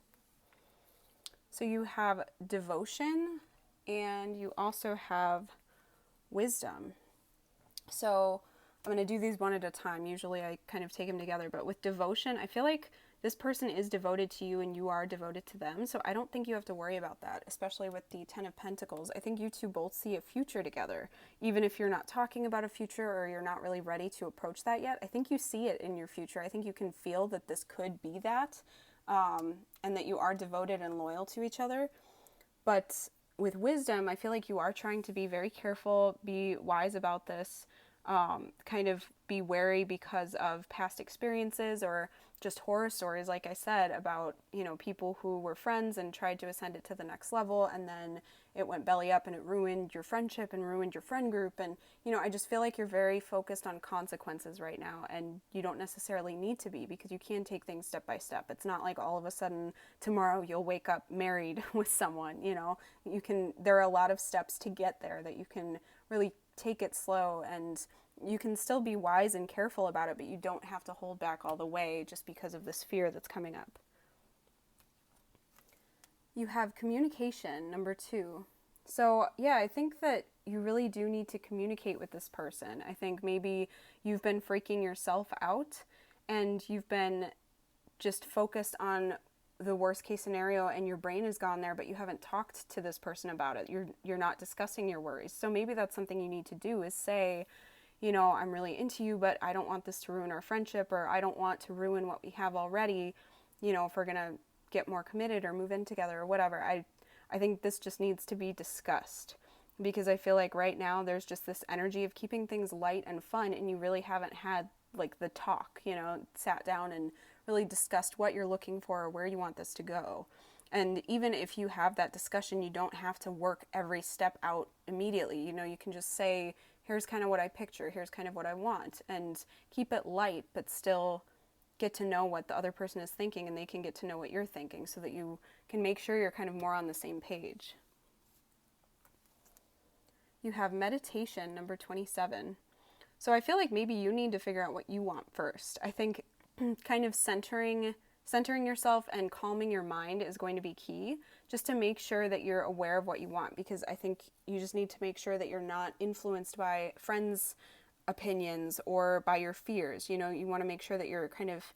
S1: So you have devotion, and you also have wisdom. So I'm going to do these one at a time. Usually I kind of take them together, but with devotion, I feel like this person is devoted to you and you are devoted to them. So I don't think you have to worry about that, especially with the Ten of Pentacles. I think you two both see a future together. Even if you're not talking about a future or you're not really ready to approach that yet, I think you see it in your future. I think you can feel that this could be that, and that you are devoted and loyal to each other. But with wisdom, I feel like you are trying to be very careful, be wise about this, kind of be wary because of past experiences or just horror stories, like I said, about, you know, people who were friends and tried to ascend it to the next level, and then it went belly up and it ruined your friendship and ruined your friend group. And, you know, I just feel like you're very focused on consequences right now, and you don't necessarily need to be, because you can take things step by step. It's not like all of a sudden tomorrow you'll wake up married with someone, you know. There are a lot of steps to get there that you can really take it slow, and you can still be wise and careful about it, but you don't have to hold back all the way just because of this fear that's coming up. You have communication, number 2. So yeah, I think that you really do need to communicate with this person. I think maybe you've been freaking yourself out and you've been just focused on the worst case scenario and your brain has gone there, but you haven't talked to this person about it. You're not discussing your worries. So maybe that's something you need to do, is say, you know, I'm really into you, but I don't want this to ruin our friendship, or I don't want to ruin what we have already, you know, if we're going to get more committed or move in together or whatever. I think this just needs to be discussed, because I feel like right now there's just this energy of keeping things light and fun, and you really haven't had like the talk, you know, sat down and really discussed what you're looking for or where you want this to go. And even if you have that discussion, you don't have to work every step out immediately. You know, you can just say, here's kind of what I picture, here's kind of what I want, and keep it light, but still get to know what the other person is thinking, and they can get to know what you're thinking, so that you can make sure you're kind of more on the same page. You have meditation, number 27. So I feel like maybe you need to figure out what you want first. I think kind of centering yourself and calming your mind is going to be key, just to make sure that you're aware of what you want, because I think you just need to make sure that you're not influenced by friends' opinions or by your fears. You know, you want to make sure that you're kind of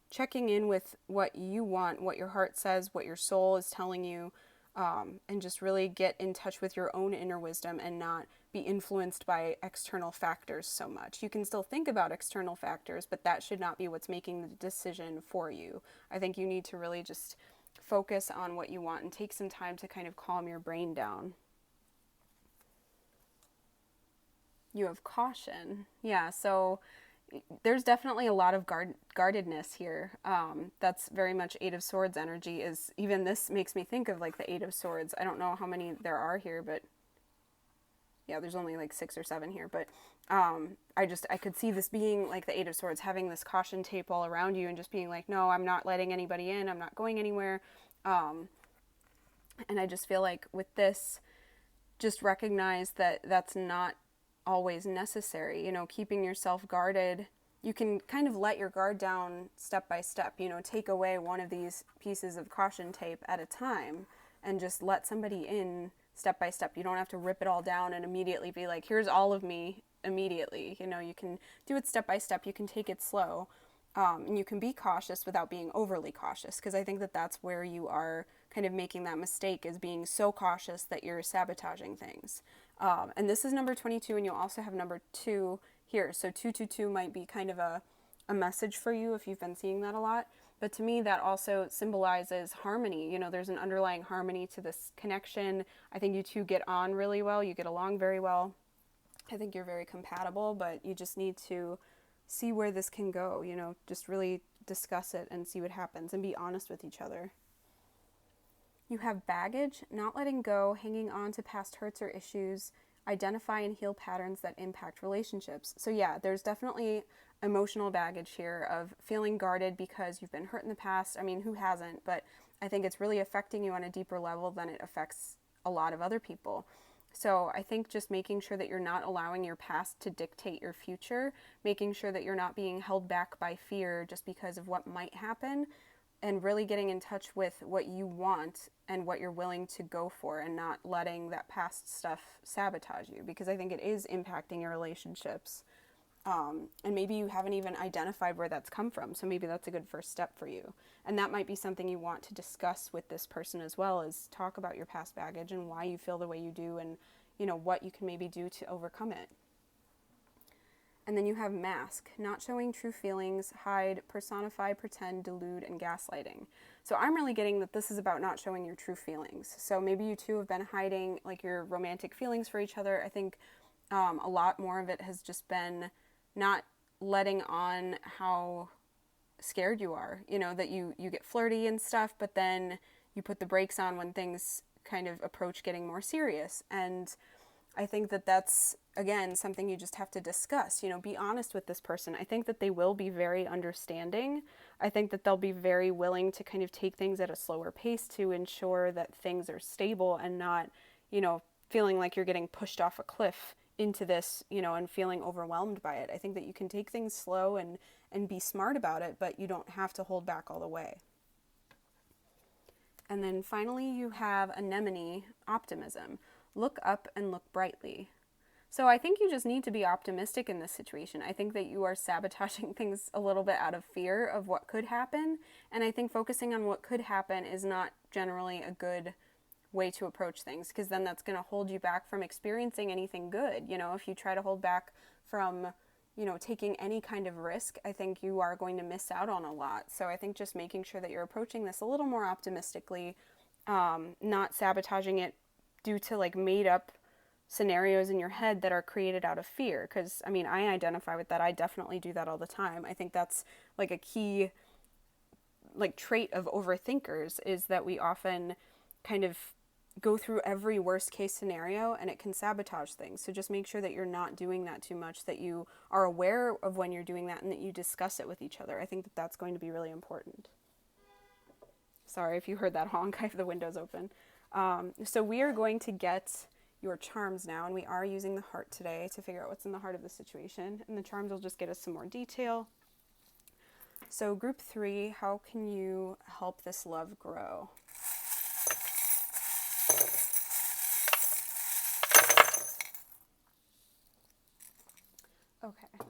S1: checking in with what you want, what your heart says, what your soul is telling you, and just really get in touch with your own inner wisdom and not be influenced by external factors so much. You can still think about external factors, but that should not be what's making the decision for you. I think you need to really just focus on what you want and take some time to kind of calm your brain down. You have caution. Yeah, so there's definitely a lot of guardedness here. That's very much Eight of Swords energy. Is even this makes me think of like the Eight of Swords. I don't know how many there are here, but yeah, there's only like 6 or 7 here. But I could see this being like the Eight of Swords, having this caution tape all around you and just being like, no, I'm not letting anybody in. I'm not going anywhere. And I just feel like with this, just recognize that that's not always necessary. You know, keeping yourself guarded, you can kind of let your guard down step by step. You know, take away one of these pieces of caution tape at a time and just let somebody in step by step. You don't have to rip it all down and immediately be like, here's all of me immediately. You know, you can do it step by step. You can take it slow, and you can be cautious without being overly cautious, because I think that that's where you are kind of making that mistake, is being so cautious that you're sabotaging things. And this is number 22, and you'll also have number 2 here. So 222 might be kind of a message for you if you've been seeing that a lot. But to me, that also symbolizes harmony. You know, there's an underlying harmony to this connection. I think you two get on really well. You get along very well. I think you're very compatible, but you just need to see where this can go. You know, just really discuss it and see what happens and be honest with each other. You have baggage, not letting go, hanging on to past hurts or issues, identify and heal patterns that impact relationships. So yeah, there's definitely emotional baggage here of feeling guarded because you've been hurt in the past. I mean, who hasn't? But I think it's really affecting you on a deeper level than it affects a lot of other people. So I think just making sure that you're not allowing your past to dictate your future, making sure that you're not being held back by fear just because of what might happen, and really getting in touch with what you want and what you're willing to go for, and not letting that past stuff sabotage you, because I think it is impacting your relationships. And maybe you haven't even identified where that's come from, so maybe that's a good first step for you. And that might be something you want to discuss with this person as well, is talk about your past baggage and why you feel the way you do, and you know what you can maybe do to overcome it. And then you have mask, not showing true feelings, hide, personify, pretend, delude, and gaslighting. So I'm really getting that this is about not showing your true feelings. So maybe you two have been hiding like your romantic feelings for each other. I think a lot more of it has just been not letting on how scared you are. You know, that you get flirty and stuff, but then you put the brakes on when things kind of approach getting more serious. And I think that that's, again, something you just have to discuss. You know, be honest with this person. I think that they will be very understanding. I think that they'll be very willing to kind of take things at a slower pace to ensure that things are stable and not, you know, feeling like you're getting pushed off a cliff into this, you know, and feeling overwhelmed by it. I think that you can take things slow and be smart about it, but you don't have to hold back all the way. And then finally you have anemone, optimism. Look up and look brightly. So I think you just need to be optimistic in this situation. I think that you are sabotaging things a little bit out of fear of what could happen. And I think focusing on what could happen is not generally a good way to approach things, because then that's going to hold you back from experiencing anything good. You know, if you try to hold back from, you know, taking any kind of risk, I think you are going to miss out on a lot. So I think just making sure that you're approaching this a little more optimistically, not sabotaging it due to like made up scenarios in your head that are created out of fear. Because I mean, I identify with that. I definitely do that all the time. I think that's like a key like trait of overthinkers is that we often kind of go through every worst case scenario and it can sabotage things. So just make sure that you're not doing that too much, that you are aware of when you're doing that and that you discuss it with each other. I think that that's going to be really important. Sorry if you heard that honk, I have the windows open. So we are going to get your charms now, and we are using the heart today to figure out what's in the heart of the situation, and the charms will just get us some more detail. So group 3, how can you help this love grow? Okay.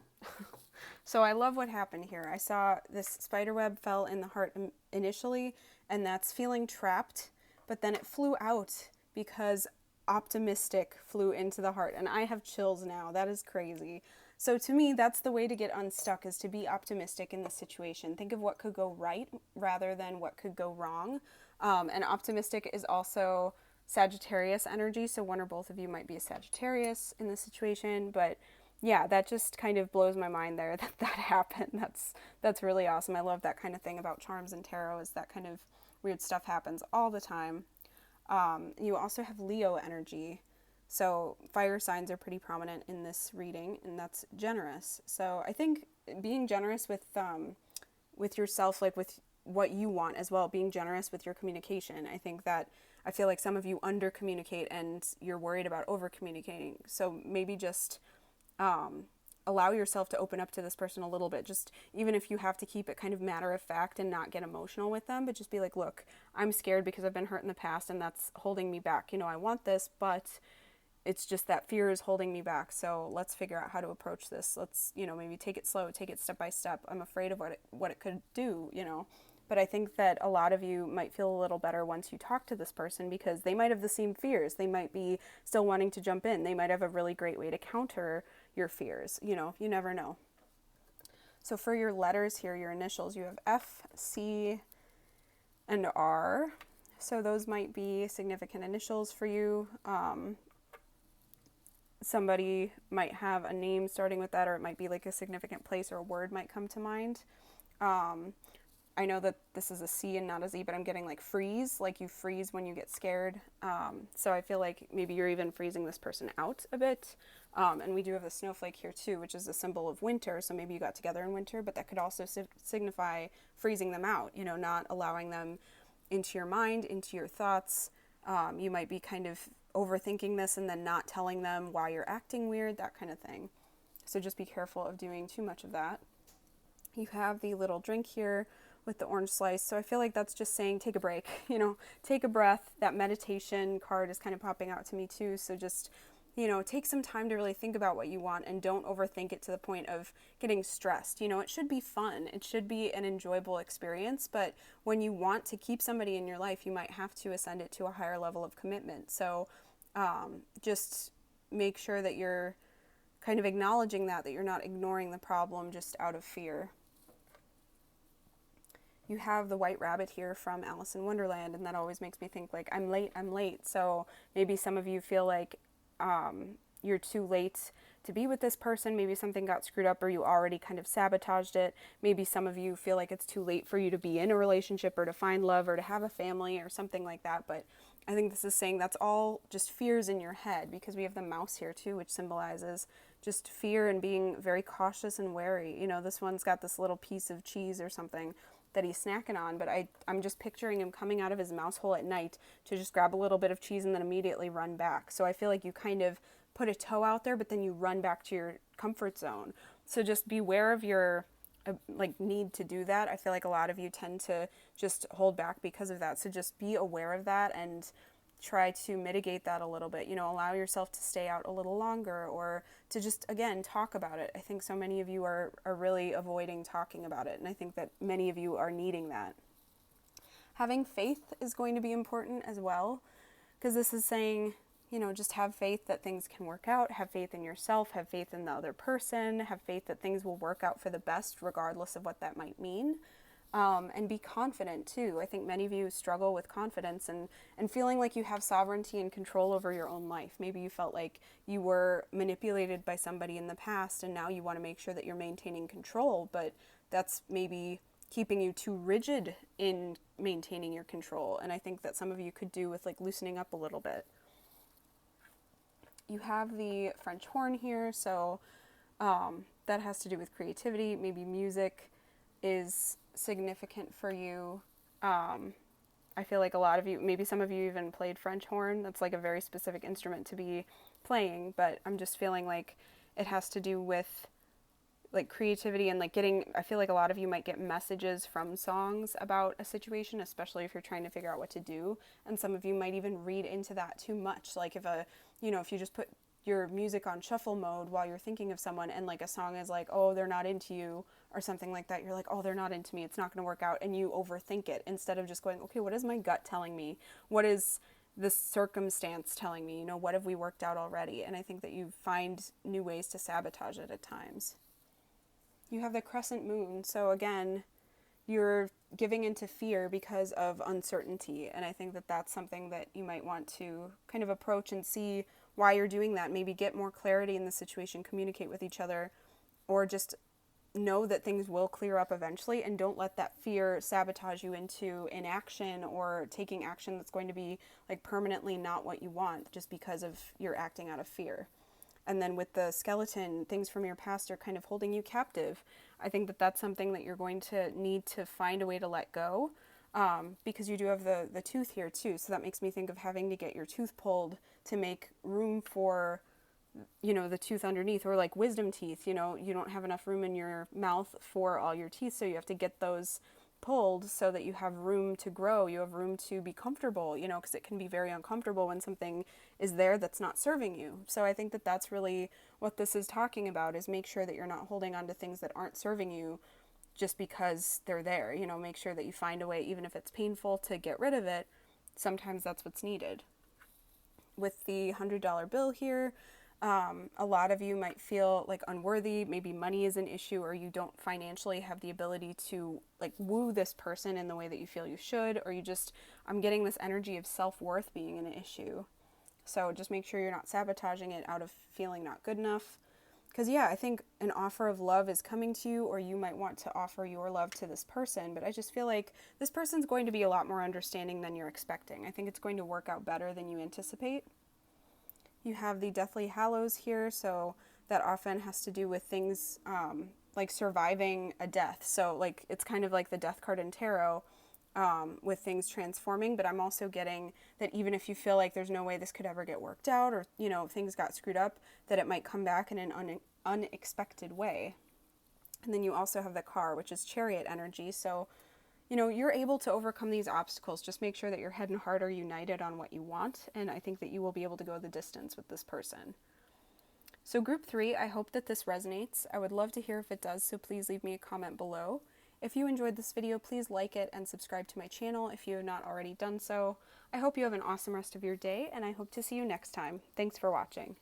S1: So I love what happened here. I saw this spider web fell in the heart initially, and that's feeling trapped, but then it flew out because optimistic flew into the heart, and I have chills now. That is crazy. So to me, that's the way to get unstuck, is to be optimistic in the situation. Think of what could go right rather than what could go wrong. And optimistic is also Sagittarius energy, so one or both of you might be a Sagittarius in this situation, but yeah, that just kind of blows my mind there that happened. That's really awesome. I love that kind of thing about charms and tarot, is that kind of weird stuff happens all the time. You also have Leo energy. So fire signs are pretty prominent in this reading, and that's generous. So I think being generous with yourself, like with what you want as well, being generous with your communication. I feel like some of you under communicate and you're worried about over communicating. So maybe just allow yourself to open up to this person a little bit, just even if you have to keep it kind of matter of fact and not get emotional with them, but just be like, look, I'm scared because I've been hurt in the past and that's holding me back. You know, I want this, but it's just that fear is holding me back. So let's figure out how to approach this. Let's, maybe take it slow, take it step by step. I'm afraid of what it could do, But I think that a lot of you might feel a little better once you talk to this person, because they might have the same fears. They might be still wanting to jump in. They might have a really great way to counter your fears. You never know. So for your letters here, your initials, you have F, C, and R. So those might be significant initials for you. Somebody might have a name starting with that, or it might be like a significant place or a word might come to mind. I know that this is a C and not a Z, but I'm getting like freeze, like you freeze when you get scared. So I feel like maybe you're even freezing this person out a bit. And we do have the snowflake here too, which is a symbol of winter. So maybe you got together in winter, but that could also signify freezing them out, not allowing them into your mind, into your thoughts. You might be kind of overthinking this and then not telling them why you're acting weird, that kind of thing. So just be careful of doing too much of that. You have the little drink here with the orange slice. So I feel like that's just saying take a break, take a breath. That meditation card is kind of popping out to me too. So just, take some time to really think about what you want and don't overthink it to the point of getting stressed. It should be fun. It should be an enjoyable experience. But when you want to keep somebody in your life, you might have to ascend it to a higher level of commitment. So just make sure that you're kind of acknowledging that you're not ignoring the problem just out of fear. You have the white rabbit here from Alice in Wonderland, and that always makes me think like, I'm late. So maybe some of you feel like you're too late to be with this person. Maybe something got screwed up or you already kind of sabotaged it. Maybe some of you feel like it's too late for you to be in a relationship or to find love or to have a family or something like that. But I think this is saying that's all just fears in your head, because we have the mouse here too, which symbolizes just fear and being very cautious and wary. This one's got this little piece of cheese or something that he's snacking on, but I'm just picturing him coming out of his mouse hole at night to just grab a little bit of cheese and then immediately run back. So I feel like you kind of put a toe out there, but then you run back to your comfort zone. So just beware of your need to do that. I feel like a lot of you tend to just hold back because of that. So just be aware of that and try to mitigate that a little bit. Allow yourself to stay out a little longer, or to just, again, talk about it. I think so many of you are really avoiding talking about it, and I think that many of you are needing that. Having faith is going to be important as well, because this is saying, just have faith that things can work out, have faith in yourself, have faith in the other person, have faith that things will work out for the best regardless of what that might mean. And be confident too. I think many of you struggle with confidence and feeling like you have sovereignty and control over your own life. Maybe you felt like you were manipulated by somebody in the past and now you want to make sure that you're maintaining control, but that's maybe keeping you too rigid in maintaining your control. And I think that some of you could do with like loosening up a little bit. You have the French horn here, so that has to do with creativity. Maybe music is significant for you. I feel like a lot of you, maybe some of you even played French horn. That's like a very specific instrument to be playing, but I'm just feeling like it has to do with like creativity and like getting, I feel like a lot of you might get messages from songs about a situation, especially if you're trying to figure out what to do. And some of you might even read into that too much. Like if if you just put your music on shuffle mode while you're thinking of someone and like a song is like, oh, they're not into you or something like that, you're like, oh, they're not into me, it's not going to work out, and you overthink it instead of just going, okay, what is my gut telling me? What is this circumstance telling me? What have we worked out already? And I think that you find new ways to sabotage it at times. You have the crescent moon. So again, you're giving into fear because of uncertainty. And I think that that's something that you might want to kind of approach and see why you're doing that. Maybe get more clarity in the situation, communicate with each other, or just know that things will clear up eventually, and don't let that fear sabotage you into inaction or taking action that's going to be like permanently not what you want just because of you're acting out of fear. And then with the skeleton, things from your past are kind of holding you captive. I think that that's something that you're going to need to find a way to let go, because you do have the tooth here too. So that makes me think of having to get your tooth pulled to make room for, the tooth underneath, or like wisdom teeth. You don't have enough room in your mouth for all your teeth, so you have to get those pulled so that you have room to grow, you have room to be comfortable, because it can be very uncomfortable when something is there that's not serving you. So I think that that's really what this is talking about, is make sure that you're not holding on to things that aren't serving you just because they're there. Make sure that you find a way, even if it's painful, to get rid of it. Sometimes that's what's needed. With the $100 bill here, a lot of you might feel like unworthy. Maybe money is an issue, or you don't financially have the ability to like woo this person in the way that you feel you should, or I'm getting this energy of self-worth being an issue. So just make sure you're not sabotaging it out of feeling not good enough. Because I think an offer of love is coming to you, or you might want to offer your love to this person, but I just feel like this person's going to be a lot more understanding than you're expecting. I think it's going to work out better than you anticipate. You have the Deathly Hallows here, so that often has to do with things like surviving a death. So like it's kind of like the Death card in tarot, with things transforming, but I'm also getting that even if you feel like there's no way this could ever get worked out, or things got screwed up, that it might come back in an unexpected way. And then you also have the Car, which is Chariot energy. So you're able to overcome these obstacles. Just make sure that your head and heart are united on what you want, and I think that you will be able to go the distance with this person. So group 3, I hope that this resonates. I would love to hear if it does, so please leave me a comment below. If you enjoyed this video, please like it and subscribe to my channel if you have not already done so. I hope you have an awesome rest of your day, and I hope to see you next time. Thanks for watching.